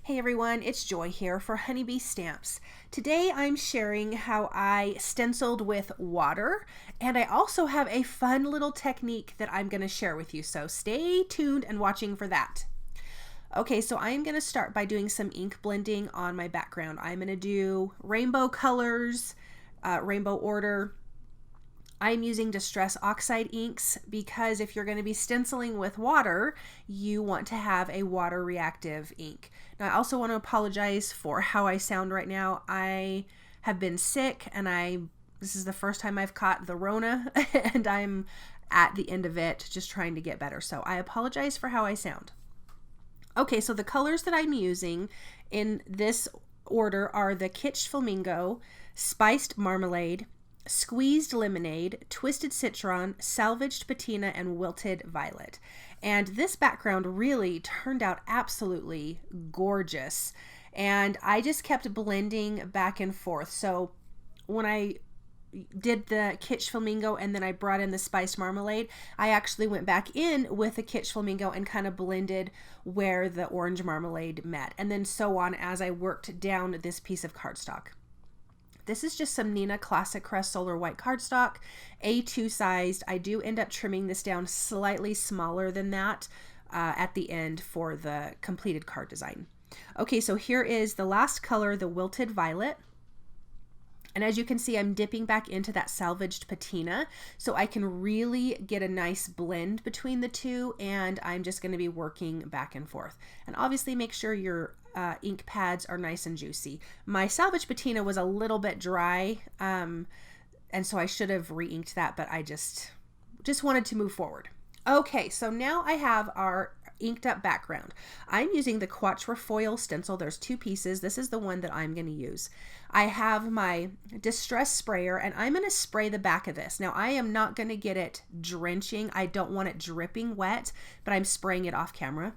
Hey everyone, it's Joy here for Honeybee Stamps. Today I'm sharing how I stenciled with water, and I also have a fun little technique that I'm going to share with you, so stay tuned and watching for that. Okay, so I'm going to start by doing some ink blending on my background. I'm going to do rainbow colors, rainbow order. I'm using Distress Oxide inks because if you're going to be stenciling with water, you want to have a water reactive ink. Now, I also want to apologize for how I sound right now. I have been sick and this is the first time I've caught the Rona and I'm at the end of it just trying to get better. So I apologize for how I sound. Okay, so the colors that I'm using in this order are the Kitsch Flamingo, Spiced Marmalade, Squeezed Lemonade, Twisted Citron, Salvaged Patina, and Wilted Violet. And this background really turned out absolutely gorgeous. And I just kept blending back and forth. So when I did the Kitsch Flamingo and then I brought in the Spiced Marmalade, I actually went back in with the Kitsch Flamingo and kind of blended where the orange marmalade met. And then so on as I worked down this piece of cardstock. This is just some Neenah Classic Crest Solar White cardstock, A2 sized. I do end up trimming this down slightly smaller than that at the end for the completed card design. Okay, so here is the last color, the Wilted Violet. And as you can see, I'm dipping back into that salvaged patina so I can really get a nice blend between the two, and I'm just going to be working back and forth. And obviously make sure your ink pads are nice and juicy. My salvaged patina was a little bit dry, and so I should have re-inked that, but I just wanted to move forward. Okay, so now I have our inked up background. I'm using the Quatrefoil stencil. There's two pieces. This is the one that I'm going to use. I have my Distress sprayer and I'm going to spray the back of this. Now I am not going to get it drenching. I don't want it dripping wet, but I'm spraying it off camera.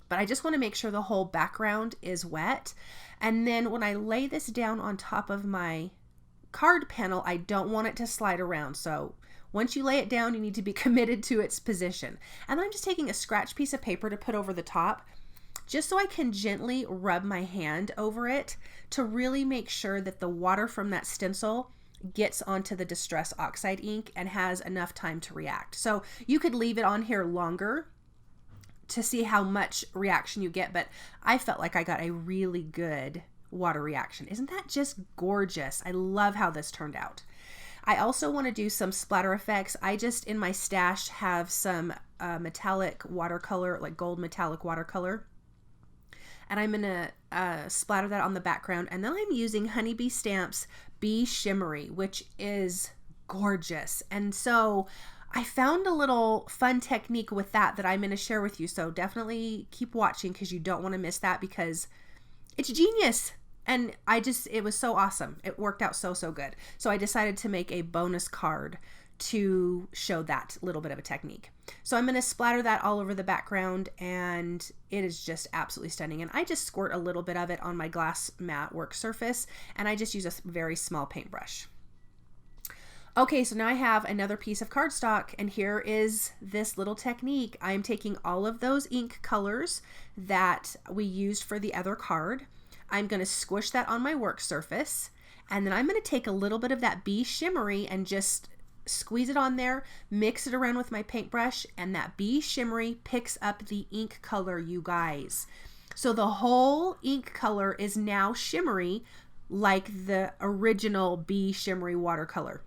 But I just want to make sure the whole background is wet. And then when I lay this down on top of my card panel, I don't want it to slide around. So once you lay it down, you need to be committed to its position. And then I'm just taking a scratch piece of paper to put over the top, just so I can gently rub my hand over it to really make sure that the water from that stencil gets onto the Distress Oxide ink and has enough time to react. So you could leave it on here longer to see how much reaction you get, but I felt like I got a really good water reaction. Isn't that just gorgeous? I love how this turned out. I also want to do some splatter effects. I just, in my stash, have some metallic watercolor, like gold metallic watercolor. And I'm going to splatter that on the background. And then I'm using Honeybee Stamps Be Shimmery, which is gorgeous. And so I found a little fun technique with that I'm going to share with you. So definitely keep watching because you don't want to miss that because it's genius. And it was so awesome. It worked out so good. So I decided to make a bonus card to show that little bit of a technique. So I'm going to splatter that all over the background and it is just absolutely stunning. And I just squirt a little bit of it on my glass matte work surface and I just use a very small paintbrush. Okay, so now I have another piece of cardstock and here is this little technique. I'm taking all of those ink colors that we used for the other card. I'm going to squish that on my work surface and then I'm going to take a little bit of that Be Shimmery and just squeeze it on there, mix it around with my paintbrush, and that Be Shimmery picks up the ink color, you guys. So the whole ink color is now shimmery like the original Be Shimmery watercolor.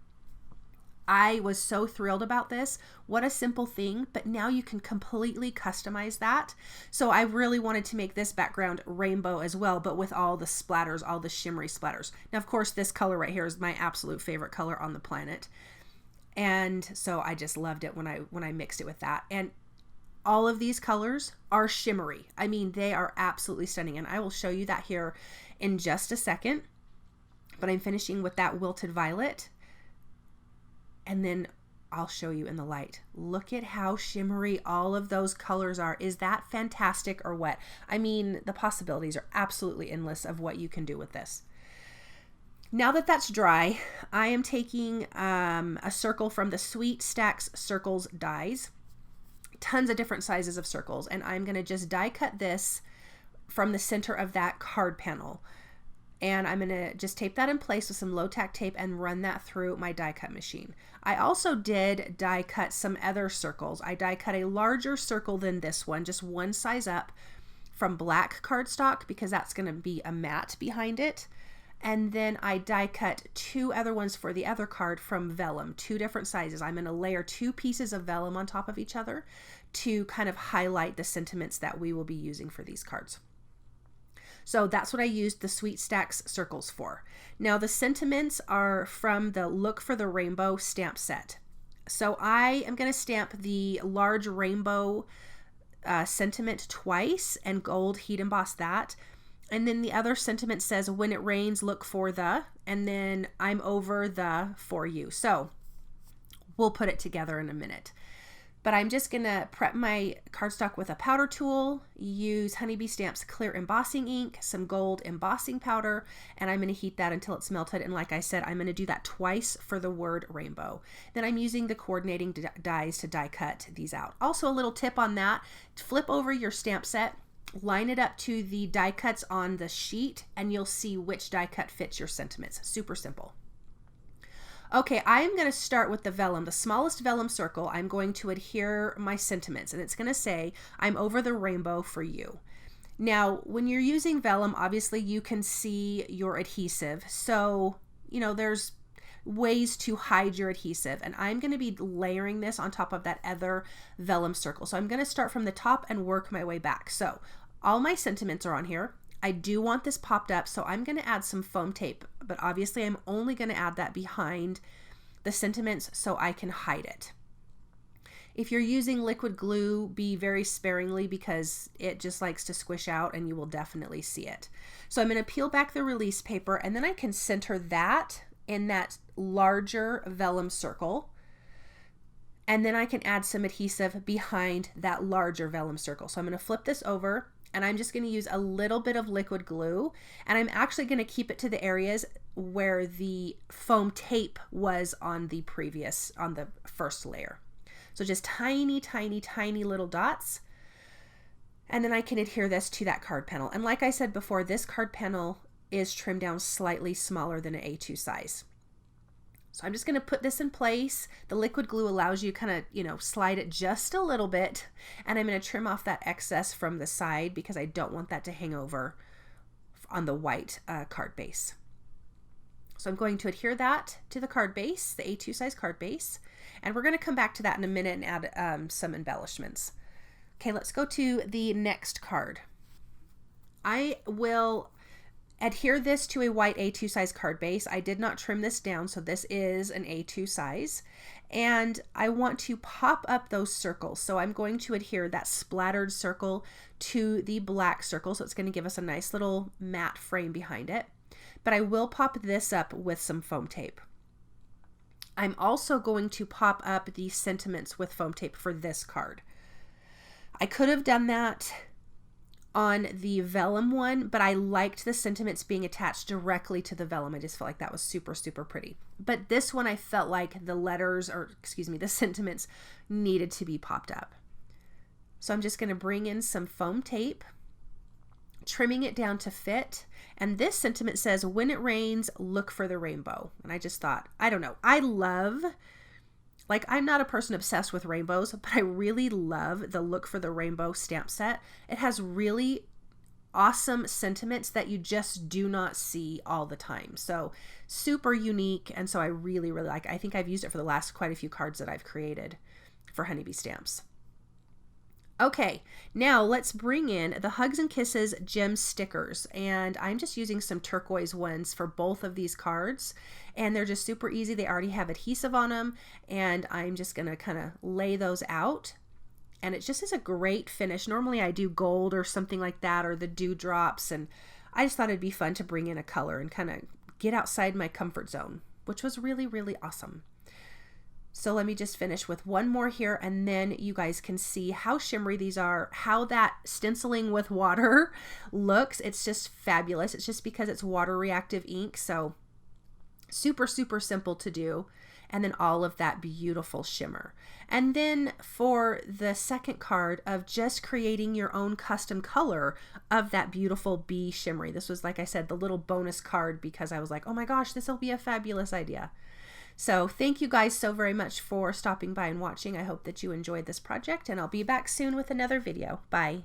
I was so thrilled about this. What a simple thing, but now you can completely customize that. So I really wanted to make this background rainbow as well, but with all the splatters, all the shimmery splatters. Now, of course, this color right here is my absolute favorite color on the planet. And so I just loved it when I mixed it with that. And all of these colors are shimmery. I mean, they are absolutely stunning. And I will show you that here in just a second. But I'm finishing with that Wilted Violet. And then I'll show you in the light. Look at how shimmery all of those colors are. Is that fantastic or what? I mean, the possibilities are absolutely endless of what you can do with this. Now that that's dry, I am taking a circle from the Sweet Stacks Circles dies. Tons of different sizes of circles. And I'm going to just die cut this from the center of that card panel. And I'm going to just tape that in place with some low tack tape and run that through my die cut machine. I also did die cut some other circles. I die cut a larger circle than this one, just one size up, from black cardstock because that's going to be a matte behind it. And then I die cut two other ones for the other card from vellum, two different sizes. I'm going to layer two pieces of vellum on top of each other to kind of highlight the sentiments that we will be using for these cards. So that's what I used the Sweet Stacks circles for. Now the sentiments are from the Look for the Rainbow stamp set. So I am going to stamp the large rainbow sentiment twice and gold heat emboss that. And then the other sentiment says, when it rains, look for the, and then I'm over the for you. So we'll put it together in a minute. But I'm just going to prep my cardstock with a powder tool, use Honeybee Stamp's clear embossing ink, some gold embossing powder, and I'm going to heat that until it's melted. And like I said, I'm going to do that twice for the word rainbow. Then I'm using the coordinating dies to die cut these out. Also a little tip on that, flip over your stamp set, line it up to the die cuts on the sheet, and you'll see which die cut fits your sentiments. Super simple. Okay, I am going to start with the vellum, the smallest vellum circle. I'm going to adhere my sentiments, and it's going to say, I'm over the rainbow for you. Now, when you're using vellum, obviously you can see your adhesive. So, you know, there's ways to hide your adhesive, and I'm going to be layering this on top of that other vellum circle. So I'm going to start from the top and work my way back. So all my sentiments are on here. I do want this popped up, so I'm going to add some foam tape, but obviously I'm only going to add that behind the sentiments so I can hide it. If you're using liquid glue, be very sparingly because it just likes to squish out and you will definitely see it. So I'm going to peel back the release paper, and then I can center that in that larger vellum circle. And then I can add some adhesive behind that larger vellum circle. So I'm going to flip this over, and I'm just going to use a little bit of liquid glue, and I'm actually going to keep it to the areas where the foam tape was on the first layer. So just tiny, tiny, tiny little dots. And then I can adhere this to that card panel. And like I said before, this card panel is trimmed down slightly smaller than an A2 size. So I'm just going to put this in place. The liquid glue allows you kind of, slide it just a little bit. And I'm going to trim off that excess from the side because I don't want that to hang over on the white card base. So I'm going to adhere that to the card base, the A2 size card base. And we're going to come back to that in a minute and add some embellishments. Okay, let's go to the next card. I will adhere this to a white A2 size card base. I did not trim this down, so this is an A2 size. And I want to pop up those circles. So I'm going to adhere that splattered circle to the black circle. So it's going to give us a nice little matte frame behind it. But I will pop this up with some foam tape. I'm also going to pop up the sentiments with foam tape for this card. I could have done that on the vellum one, but I liked the sentiments being attached directly to the vellum. I just felt like that was super, super pretty. But this one I felt like the sentiments needed to be popped up. So I'm just going to bring in some foam tape, trimming it down to fit. And this sentiment says, when it rains, look for the rainbow. And I just thought, I don't know, I'm not a person obsessed with rainbows, but I really love the Look for the Rainbow stamp set. It has really awesome sentiments that you just do not see all the time. So super unique. And so I really, really like it. I think I've used it for the last quite a few cards that I've created for Honeybee Stamps. Okay, now let's bring in the Hugs and Kisses gem stickers, and I'm just using some turquoise ones for both of these cards, and they're just super easy. They already have adhesive on them, and I'm just gonna kind of lay those out, and it just is a great finish. Normally I do gold or something like that, or the dewdrops, and I just thought it'd be fun to bring in a color and kind of get outside my comfort zone, which was really, really awesome. So let me just finish with one more here, and then you guys can see how shimmery these are, how that stenciling with water looks. It's just fabulous. It's just because it's water reactive ink, so super, super simple to do. and then all of that beautiful shimmer. And then for the second card of just creating your own custom color of that beautiful bee shimmery. This was, like I said, the little bonus card because I was like, oh my gosh, this will be a fabulous idea. So thank you guys so very much for stopping by and watching. I hope that you enjoyed this project, and I'll be back soon with another video. Bye.